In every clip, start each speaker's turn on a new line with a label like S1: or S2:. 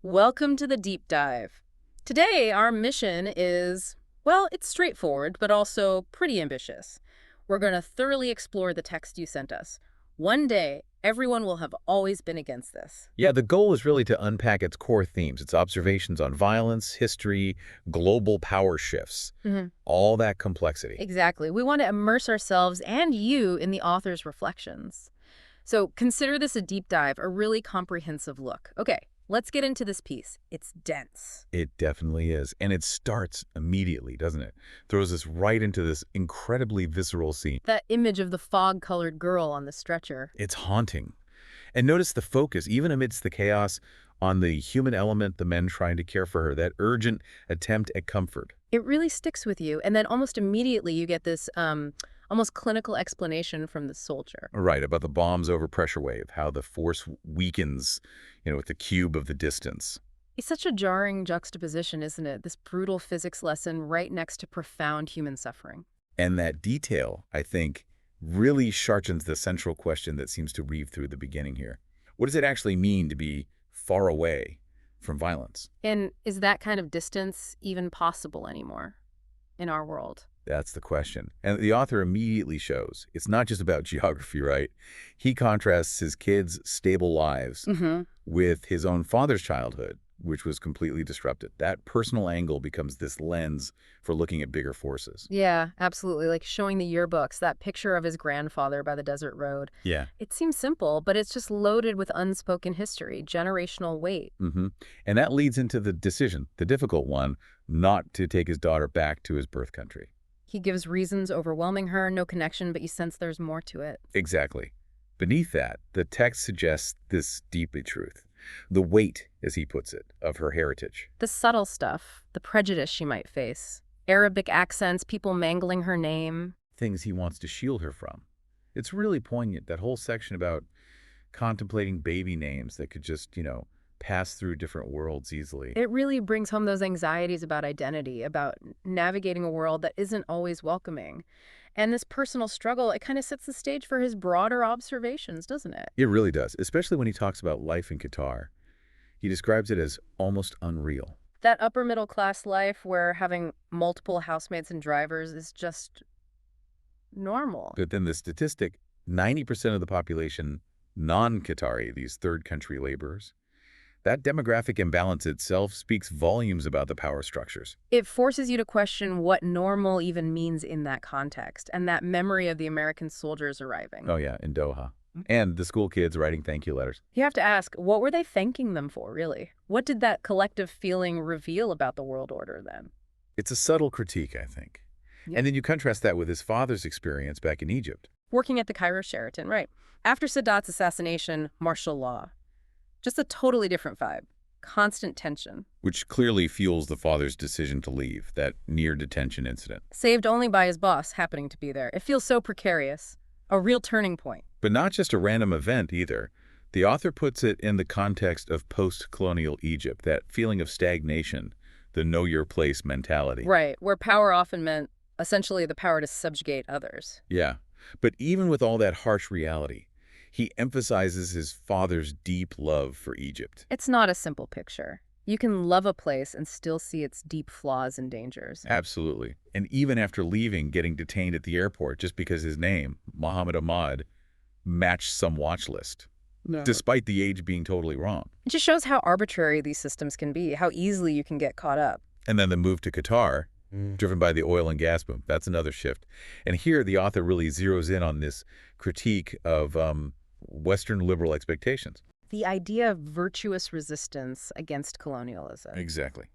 S1: Welcome to the deep dive. Today, our mission is, well, it's straightforward, but also pretty ambitious. We're going to thoroughly explore the text you sent us. One day, everyone will have always been against this.
S2: Yeah, the goal is really to unpack its core themes, its observations on violence, history, global power shifts,
S1: Mhm.
S2: all that complexity.
S1: Exactly. We want to immerse ourselves and you in the author's reflections. So consider this a deep dive, a really comprehensive look. Okay, let's get into this piece. It's dense.
S2: It definitely is. And it starts immediately, doesn't it? Throws us right into this incredibly visceral scene.
S1: That image of the fog-colored girl on the stretcher.
S2: It's haunting. And notice the focus, even amidst the chaos, on the human element, the men trying to care for her, that urgent attempt at comfort.
S1: It really sticks with you. And then almost immediately you get this almost clinical explanation from the soldier.
S2: Right, about the bomb's overpressure wave, how the force weakens, with the cube of the distance.
S1: It's such a jarring juxtaposition, isn't it? This brutal physics lesson right next to profound human suffering.
S2: And that detail, I think, really sharpens the central question that seems to weave through the beginning here. What does it actually mean to be far away from violence?
S1: And is that kind of distance even possible anymore in our world?
S2: That's the question. And the author immediately shows it's not just about geography, right? He contrasts his kids' stable lives
S1: Mm-hmm.
S2: with his own father's childhood, which was completely disrupted. That personal angle becomes this lens for looking at bigger forces.
S1: Yeah, absolutely. Like showing the yearbooks, that picture of his grandfather by the desert road.
S2: Yeah.
S1: It seems simple, but it's just loaded with unspoken history, generational weight.
S2: And that leads into the decision, the difficult one, not to take his daughter back to his birth country.
S1: He gives reasons overwhelming her, no connection, but you sense there's more to it.
S2: Exactly. Beneath that, the text suggests this deeper truth. The weight, as he puts it, of her heritage.
S1: The subtle stuff, the prejudice she might face, Arabic accents, people mangling her name.
S2: Things he wants to shield her from. It's really poignant, that whole section about contemplating baby names that could just, pass through different worlds easily.
S1: It really brings home those anxieties about identity, about navigating a world that isn't always welcoming. And this personal struggle, it kind of sets the stage for his broader observations, doesn't it?
S2: It really does, especially when he talks about life in Qatar. He describes it as almost unreal.
S1: That upper middle class life where having multiple housemates and drivers is just normal.
S2: But then the statistic, 90% of the population, non-Qatari, these third country laborers, that demographic imbalance itself speaks volumes about the power structures.
S1: It forces you to question what normal even means in that context, and that memory of the American soldiers arriving.
S2: Oh yeah, in Doha. And the school kids writing thank you letters.
S1: You have to ask, what were they thanking them for, really? What did that collective feeling reveal about the world order then?
S2: It's a subtle critique, I think.
S1: Yeah.
S2: And then you contrast that with his father's experience back in Egypt.
S1: Working at the Cairo Sheraton, right. After Sadat's assassination, martial law. Just a totally different vibe. Constant tension.
S2: Which clearly fuels the father's decision to leave, that near detention incident.
S1: Saved only by his boss happening to be there. It feels so precarious. A real turning point.
S2: But not just a random event either. The author puts it in the context of post-colonial Egypt, that feeling of stagnation, the know-your-place mentality.
S1: Right, where power often meant essentially the power to subjugate others.
S2: Yeah. But even with all that harsh reality, he emphasizes his father's deep love for Egypt.
S1: It's not a simple picture. You can love a place and still see its deep flaws and dangers.
S2: Absolutely. And even after leaving, getting detained at the airport just because his name, Muhammad Ahmad, matched some watch list,
S1: No.
S2: despite the age being totally wrong.
S1: It just shows how arbitrary these systems can be, how easily you can get caught up.
S2: And then the move to Qatar, driven by the oil and gas boom. That's another shift. And here the author really zeroes in on this critique of Western liberal expectations.
S1: The idea of virtuous resistance against colonialism.
S2: Exactly.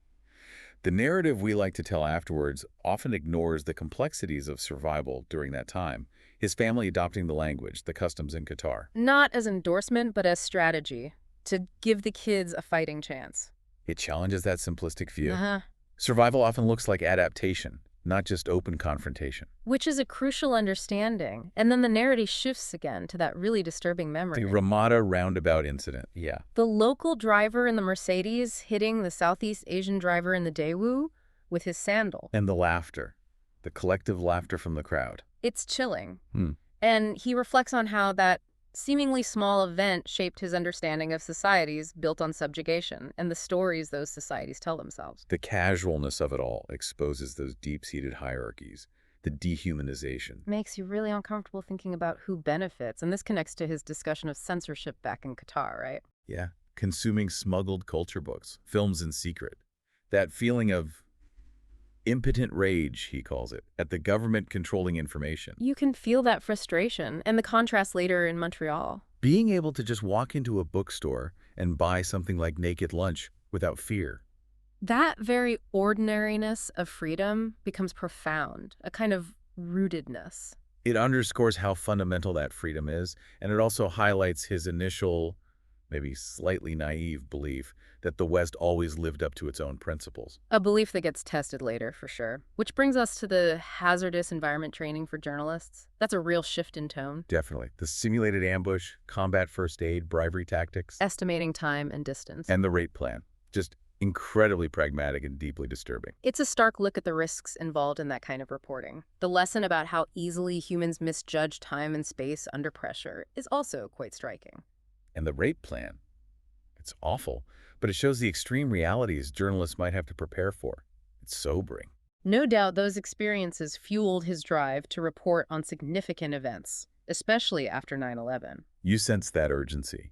S2: The narrative we like to tell afterwards often ignores the complexities of survival during that time. His family adopting the language, the customs in Qatar.
S1: Not as endorsement, but as strategy to give the kids a fighting chance.
S2: It challenges that simplistic view.
S1: Uh-huh.
S2: Survival often looks like adaptation, not just open confrontation.
S1: Which is a crucial understanding. And then the narrative shifts again to that really disturbing memory.
S2: The Ramada roundabout incident, yeah.
S1: The local driver in the Mercedes hitting the Southeast Asian driver in the Daewoo with his sandal.
S2: And the laughter, the collective laughter from the crowd.
S1: It's chilling.
S2: Hmm.
S1: And he reflects on how that seemingly small event shaped his understanding of societies built on subjugation and the stories those societies tell themselves.
S2: The casualness of it all exposes those deep-seated hierarchies, the dehumanization.
S1: Makes you really uncomfortable thinking about who benefits, and this connects to his discussion of censorship back in Qatar, right?
S2: Yeah, consuming smuggled culture books, films in secret. That feeling of impotent rage, he calls it, at the government controlling information.
S1: You can feel that frustration, and the contrast later in Montreal.
S2: Being able to just walk into a bookstore and buy something like Naked Lunch without fear.
S1: That very ordinariness of freedom becomes profound, a kind of rootedness.
S2: It underscores how fundamental that freedom is, and it also highlights his initial, maybe slightly naive belief that the West always lived up to its own principles.
S1: A belief that gets tested later, for sure. Which brings us to the hazardous environment training for journalists. That's a real shift in tone.
S2: Definitely. The simulated ambush, combat first aid, bribery tactics,
S1: Estimating time and distance.
S2: and the rate plan. Just incredibly pragmatic and deeply disturbing.
S1: It's a stark look at the risks involved in that kind of reporting. The lesson about how easily humans misjudge time and space under pressure is also quite striking.
S2: And the rate plan, it's awful, but it shows the extreme realities journalists might have to prepare for. It's sobering.
S1: No doubt those experiences fueled his drive to report on significant events, especially after 9/11.
S2: You sense that urgency,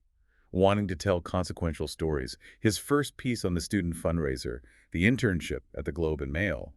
S2: wanting to tell consequential stories. His first piece on the student fundraiser, the internship at the Globe and Mail,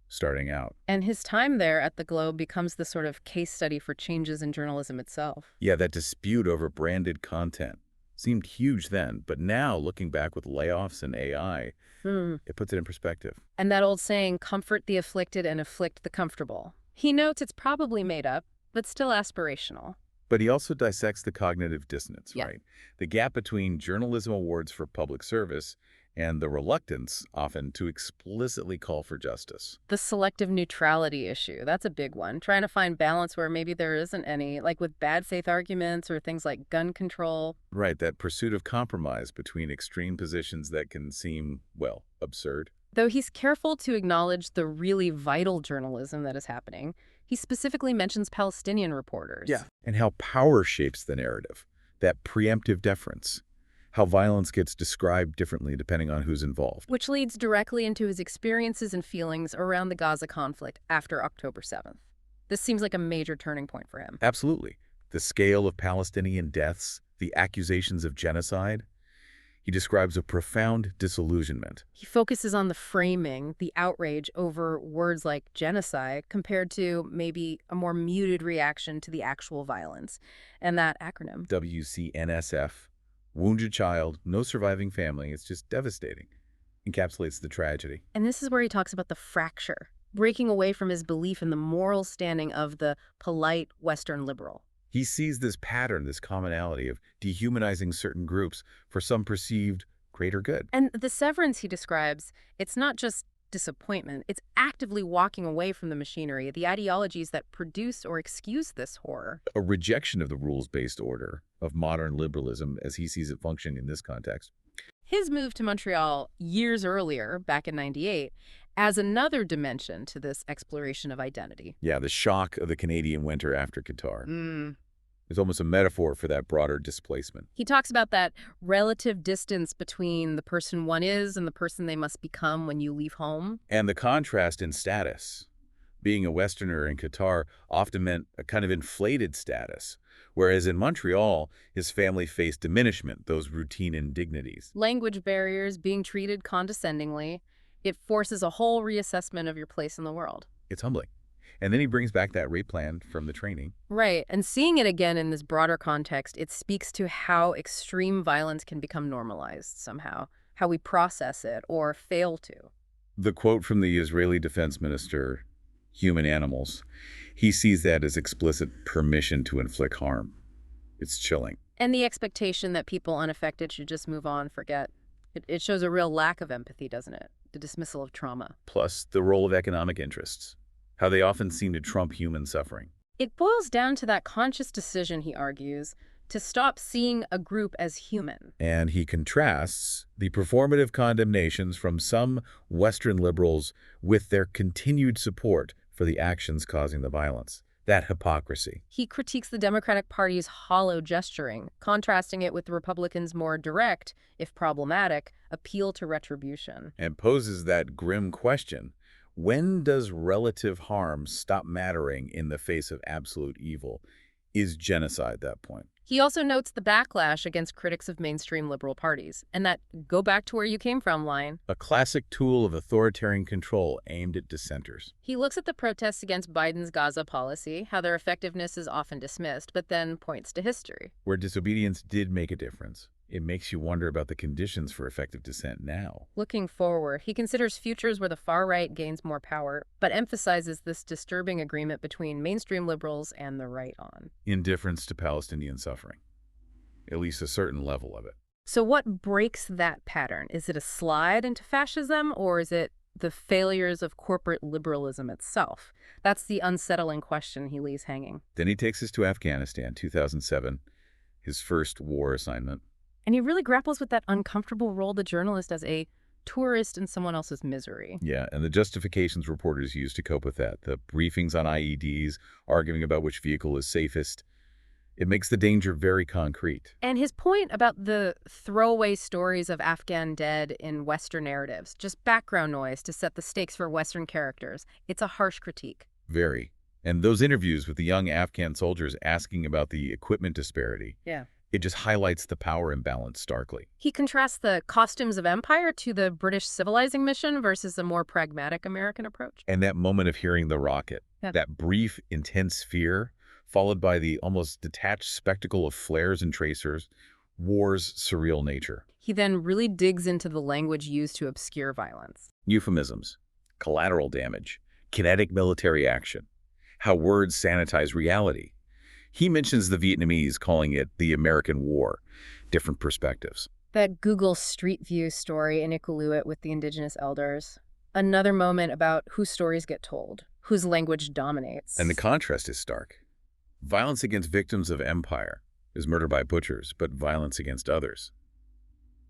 S2: starting out.
S1: And his time there at the Globe becomes the sort of case study for changes in journalism itself.
S2: Yeah, that dispute over branded content seemed huge then, but now, looking back with layoffs and AI, it puts it in perspective.
S1: And that old saying, comfort the afflicted and afflict the comfortable. He notes it's probably made up, but still aspirational.
S2: But he also dissects the cognitive dissonance,
S1: Yeah.
S2: right? The gap between journalism awards for public service and the reluctance, often, to explicitly call for justice.
S1: The selective neutrality issue, that's a big one. Trying to find balance where maybe there isn't any, like with bad faith arguments or things like gun control.
S2: Right, that pursuit of compromise between extreme positions that can seem, well, absurd.
S1: Though he's careful to acknowledge the really vital journalism that is happening, he specifically mentions Palestinian reporters.
S2: And how power shapes the narrative, that preemptive deference, how violence gets described differently depending on who's involved.
S1: Which leads directly into his experiences and feelings around the Gaza conflict after October 7th. This seems like a major turning point for him.
S2: Absolutely. The scale of Palestinian deaths, the accusations of genocide. He describes a profound disillusionment.
S1: He focuses on the framing, the outrage over words like genocide, compared to maybe a more muted reaction to the actual violence. And that acronym.
S2: WCNSF, wounded child, no surviving family. It's just devastating. Encapsulates the tragedy.
S1: And this is where he talks about the fracture, breaking away from his belief in the moral standing of the polite Western liberal.
S2: He sees this pattern, this commonality of dehumanizing certain groups for some perceived greater good.
S1: And the severance he describes, it's not just disappointment, it's actively walking away from the machinery, the ideologies that produce or excuse this horror.
S2: A rejection of the rules-based order of modern liberalism as he sees it functioning in this context.
S1: His move to Montreal years earlier, back in '98, adds another dimension to this exploration of identity.
S2: Yeah, the shock of the Canadian winter after Qatar. It's almost a metaphor for that broader displacement.
S1: He talks about that relative distance between the person one is and the person they must become when you leave home.
S2: And the contrast in status. Being a Westerner in Qatar often meant a kind of inflated status, whereas in Montreal, his family faced diminishment, those routine indignities.
S1: Language barriers, being treated condescendingly, it forces a whole reassessment of your place in the world.
S2: It's humbling. And then he brings back that rate plan from the training.
S1: Right, and seeing it again in this broader context, it speaks to how extreme violence can become normalized somehow, how we process it or fail to.
S2: The quote from the Israeli defense minister, human animals, he sees that as explicit permission to inflict harm. It's chilling.
S1: And the expectation that people unaffected should just move on, forget. It shows a real lack of empathy, doesn't it? The dismissal of trauma.
S2: Plus, the role of economic interests, how they often seem to trump human suffering.
S1: It boils down to that conscious decision, he argues, to stop seeing a group as human.
S2: And he contrasts the performative condemnations from some Western liberals with their continued support for the actions causing the violence. that hypocrisy,
S1: He critiques the Democratic Party's hollow gesturing, contrasting it with the Republicans' more direct, if problematic, appeal to retribution.
S2: and poses that grim question: when does relative harm stop mattering in the face of absolute evil? Is genocide that point?
S1: He also notes the backlash against critics of mainstream liberal parties, and that "go back to where you came from" line.
S2: A classic tool of authoritarian control aimed at dissenters.
S1: He looks at the protests against Biden's Gaza policy, how their effectiveness is often dismissed, but then points to history.
S2: Where disobedience did make a difference, it makes you wonder about the conditions for effective dissent now.
S1: Looking forward, he considers futures where the far right gains more power, but emphasizes this disturbing agreement between mainstream liberals and the right on.
S2: Indifference to Palestinian suffering, at least a certain level of it.
S1: So what breaks that pattern? Is it a slide into fascism, or is it the failures of corporate liberalism itself? That's the unsettling question he leaves hanging.
S2: Then he takes us to Afghanistan, 2007, his first war assignment.
S1: And he really grapples with that uncomfortable role the journalist as a tourist in someone else's misery.
S2: Yeah, and the justifications reporters use to cope with that, the briefings on IEDs, arguing about which vehicle is safest. It makes the danger very concrete.
S1: And his point about the throwaway stories of Afghan dead in Western narratives, just background noise to set the stakes for Western characters, it's a harsh critique.
S2: Very. And those interviews with the young Afghan soldiers asking about the equipment disparity,
S1: Yeah.
S2: it just highlights the power imbalance starkly.
S1: He contrasts the costumes of empire to the British civilizing mission versus a more pragmatic American approach.
S2: And that moment of hearing the rocket,
S1: Yeah.
S2: that brief, intense fear, followed by the almost detached spectacle of flares and tracers, war's surreal nature.
S1: He then really digs into the language used to obscure violence.
S2: Euphemisms, collateral damage, kinetic military action, how words sanitize reality. He mentions the Vietnamese calling it the American War, different perspectives.
S1: That Google Street View story in Iqaluit with the indigenous elders. Another moment about whose stories get told, whose language dominates.
S2: And the contrast is stark. Violence against victims of empire is murder by butchers, but violence against others.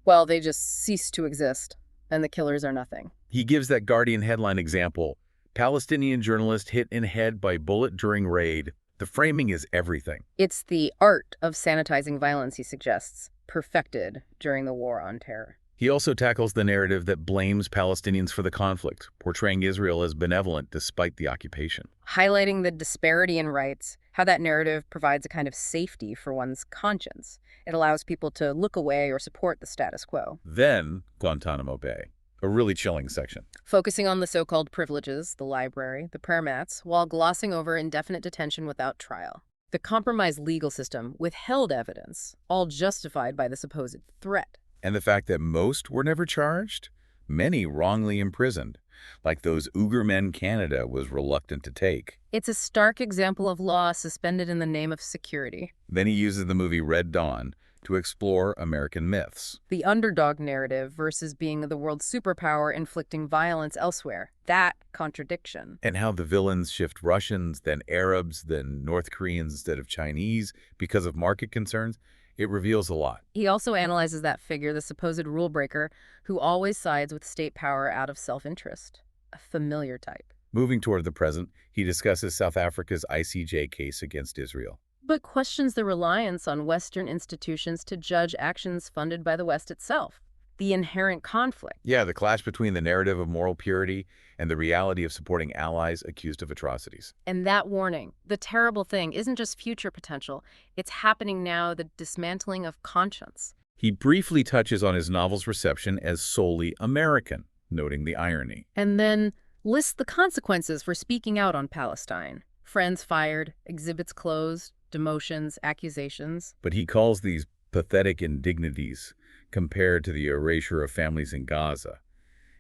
S1: Well, they just cease to exist, and the killers are nothing.
S2: He gives that Guardian headline example: Palestinian journalist hit in head by bullet during raid. The framing is everything.
S1: It's the art of sanitizing violence, he suggests, perfected during the War on Terror.
S2: He also tackles the narrative that blames Palestinians for the conflict, portraying Israel as benevolent despite the occupation.
S1: Highlighting the disparity in rights, how that narrative provides a kind of safety for one's conscience. It allows people to look away or support the status quo.
S2: Then, Guantanamo Bay, a really chilling section.
S1: Focusing on the so-called privileges, the library, the prayer mats, while glossing over indefinite detention without trial. The compromised legal system withheld evidence, all justified by the supposed threat.
S2: And the fact that most were never charged, many wrongly imprisoned, like those Uyghur men Canada was reluctant to take.
S1: It's a stark example of law suspended in the name of security.
S2: Then he uses the movie Red Dawn to explore American myths.
S1: The underdog narrative versus being the world's superpower inflicting violence elsewhere. That contradiction.
S2: And how the villains shift Russians, then Arabs, then North Koreans instead of Chinese because of market concerns. It reveals a lot.
S1: He also analyzes that figure, the supposed rule breaker, who always sides with state power out of self-interest. A familiar type.
S2: Moving toward the present, he discusses South Africa's ICJ case against Israel.
S1: But questions the reliance on Western institutions to judge actions funded by the West itself. The inherent conflict.
S2: Yeah, the clash between the narrative of moral purity and the reality of supporting allies accused of atrocities.
S1: And that warning, the terrible thing, isn't just future potential. It's happening now, the dismantling of conscience.
S2: He briefly touches on his novel's reception as solely American, noting the irony.
S1: And then lists the consequences for speaking out on Palestine. Friends fired, exhibits closed, demotions, accusations.
S2: But he calls these pathetic indignities compared to the erasure of families in Gaza.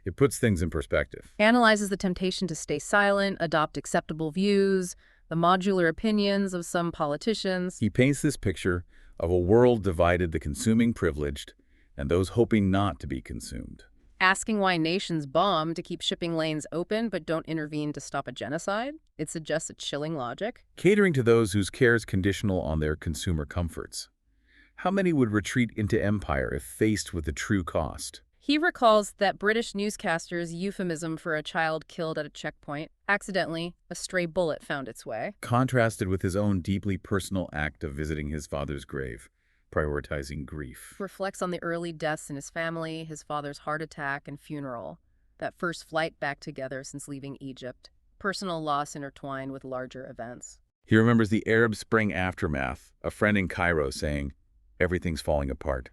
S2: It puts things in perspective.
S1: Analyzes the temptation to stay silent, adopt acceptable views, the modular opinions of some politicians.
S2: He paints this picture of a world divided, the consuming privileged and those hoping not to be consumed.
S1: Asking why nations bomb to keep shipping lanes open but don't intervene to stop a genocide. It suggests a chilling logic.
S2: Catering to those whose care is conditional on their consumer comforts. How many would retreat into empire if faced with the true cost?
S1: He recalls that British newscasters' euphemism for a child killed at a checkpoint, accidentally, a stray bullet found its way.
S2: Contrasted with his own deeply personal act of visiting his father's grave, prioritizing grief.
S1: Reflects on the early deaths in his family, his father's heart attack and funeral, that first flight back together since leaving Egypt, personal loss intertwined with larger events.
S2: He remembers the Arab Spring aftermath, a friend in Cairo saying, "Everything's falling apart."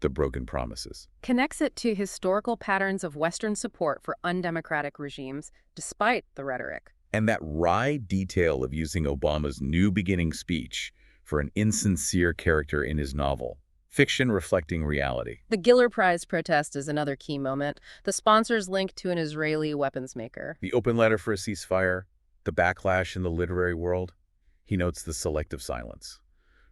S2: The broken promises.
S1: Connects it to historical patterns of Western support for undemocratic regimes, despite the rhetoric.
S2: And that wry detail of using Obama's New Beginning speech for an insincere character in his novel, fiction reflecting reality.
S1: The Giller Prize protest is another key moment. The sponsors link to an Israeli weapons maker.
S2: The open letter for a ceasefire, the backlash in the literary world. He notes the selective silence.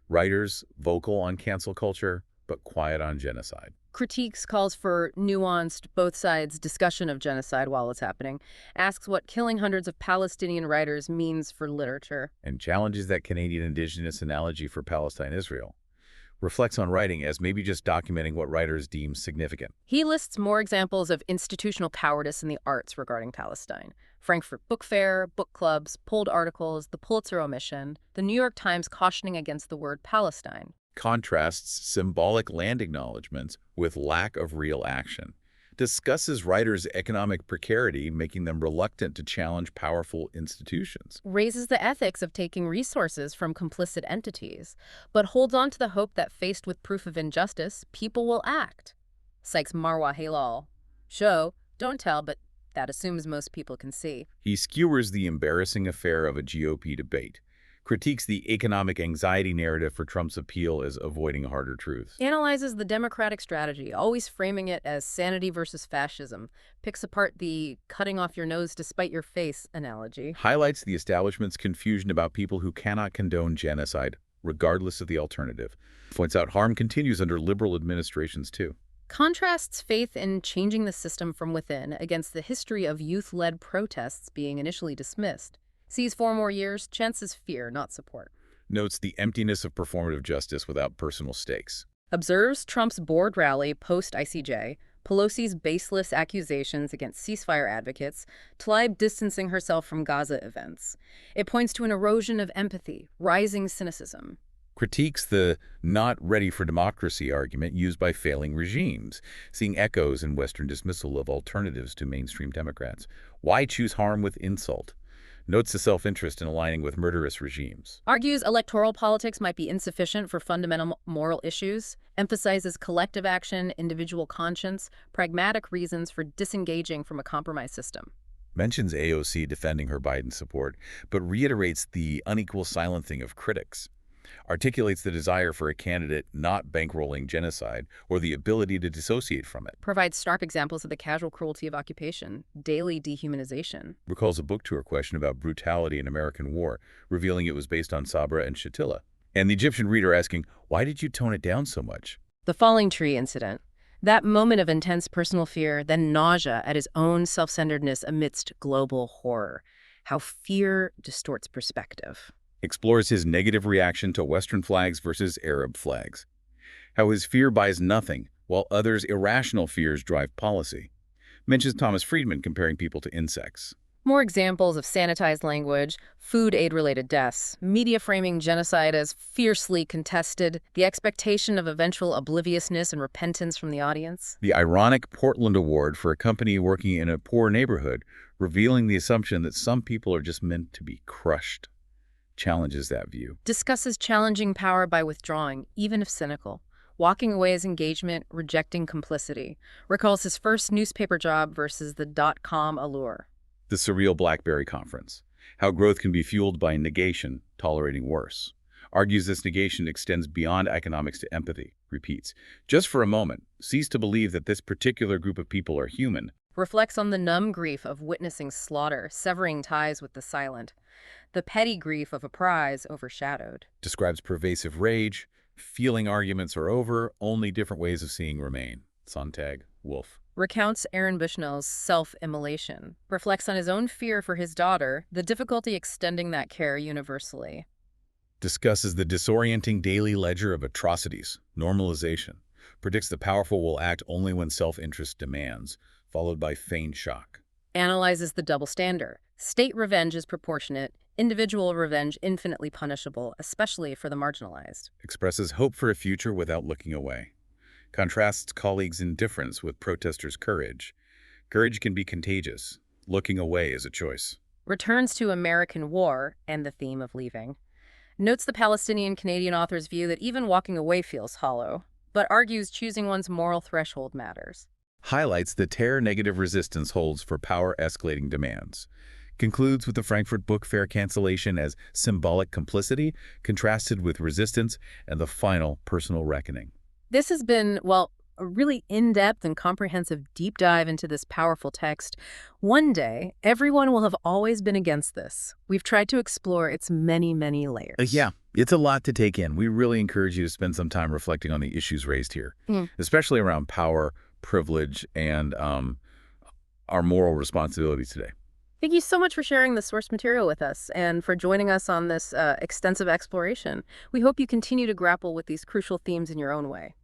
S2: Writers vocal on cancel culture, but quiet on genocide.
S1: Critiques calls for nuanced, both sides discussion of genocide while it's happening, asks what killing hundreds of Palestinian writers means for literature.
S2: And challenges that Canadian Indigenous analogy for Palestine-Israel. Reflects on writing as maybe just documenting what writers deem significant.
S1: He lists more examples of institutional cowardice in the arts regarding Palestine. Frankfurt Book Fair, book clubs, pulled articles, the Pulitzer omission, the New York Times cautioning against the word Palestine.
S2: Contrasts symbolic land acknowledgments with lack of real action. Discusses writers' economic precarity, making them reluctant to challenge powerful institutions.
S1: Raises the ethics of taking resources from complicit entities, but holds on to the hope that faced with proof of injustice, people will act. Cites Marwa Halal. Show, don't tell, but that assumes most people can see.
S2: He skewers the embarrassing affair of a GOP debate. Critiques the economic anxiety narrative for Trump's appeal as avoiding harder truths.
S1: Analyzes the Democratic strategy, always framing it as sanity versus fascism. Picks apart the cutting off your nose to spite your face analogy.
S2: Highlights the establishment's confusion about people who cannot condone genocide, regardless of the alternative. Points out harm continues under liberal administrations, too.
S1: Contrasts faith in changing the system from within against the history of youth-led protests being initially dismissed. Sees 4 more years, chances fear, not support.
S2: Notes the emptiness of performative justice without personal stakes.
S1: Observes Trump's board rally post-ICJ, Pelosi's baseless accusations against ceasefire advocates, Tlaib distancing herself from Gaza events. It points to an erosion of empathy, rising cynicism.
S2: Critiques the not ready for democracy argument used by failing regimes, seeing echoes in Western dismissal of alternatives to mainstream Democrats. Why choose harm with insult? Notes the self-interest in aligning with murderous regimes.
S1: Argues electoral politics might be insufficient for fundamental moral issues. Emphasizes collective action, individual conscience, pragmatic reasons for disengaging from a compromise system.
S2: Mentions AOC defending her Biden support, but reiterates the unequal silencing of critics. Articulates the desire for a candidate not bankrolling genocide or the ability to dissociate from it.
S1: Provides stark examples of the casual cruelty of occupation, daily dehumanization.
S2: Recalls a book tour question about brutality in American war, revealing it was based on Sabra and Shatila. And the Egyptian reader asking, why did you tone it down so much?
S1: The falling tree incident. That moment of intense personal fear, then nausea at his own self-centeredness amidst global horror. How fear distorts perspective.
S2: Explores his negative reaction to Western flags versus Arab flags. How his fear buys nothing, while others' irrational fears drive policy. Mentions Thomas Friedman comparing people to insects.
S1: More examples of sanitized language, food aid-related deaths, media framing genocide as fiercely contested, the expectation of eventual obliviousness and repentance from the audience.
S2: The ironic Portland Award for a company working in a poor neighborhood, revealing the assumption that some people are just meant to be crushed. Challenges that view.
S1: Discusses challenging power by withdrawing, even if cynical. Walking away as engagement, rejecting complicity. Recalls his first newspaper job versus the dot-com allure.
S2: The surreal BlackBerry conference. How growth can be fueled by negation, tolerating worse. Argues this negation extends beyond economics to empathy. Repeats, just for a moment, cease to believe that this particular group of people are human.
S1: Reflects on the numb grief of witnessing slaughter, severing ties with the silent. The petty grief of a prize overshadowed.
S2: Describes pervasive rage, feeling arguments are over, only different ways of seeing remain. Sontag, Wolf.
S1: Recounts Aaron Bushnell's self-immolation. Reflects on his own fear for his daughter, the difficulty extending that care universally.
S2: Discusses the disorienting daily ledger of atrocities, normalization. predicts the powerful will act only when self-interest demands, followed by feigned shock.
S1: Analyzes the double standard. State revenge is proportionate, individual revenge infinitely punishable, especially for the marginalized.
S2: Expresses hope for a future without looking away. Contrasts colleagues' indifference with protesters' courage. Courage can be contagious. Looking away is a choice.
S1: Returns to American War and the theme of leaving. Notes the Palestinian-Canadian author's view that even walking away feels hollow, but argues choosing one's moral threshold matters.
S2: Highlights the terror-negative resistance holds for power-escalating demands. Concludes with the Frankfurt Book Fair cancellation as symbolic complicity, contrasted with resistance and the final personal reckoning.
S1: This has been, well, a really in-depth and comprehensive deep dive into this powerful text. One day, everyone will have always been against this. We've tried to explore its many, many layers.
S2: Yeah, it's a lot to take in. We really encourage you to spend some time reflecting on the issues raised here, especially around power, privilege, and our moral responsibility today.
S1: Thank you so much for sharing the source material with us and for joining us on this extensive exploration. We hope you continue to grapple with these crucial themes in your own way.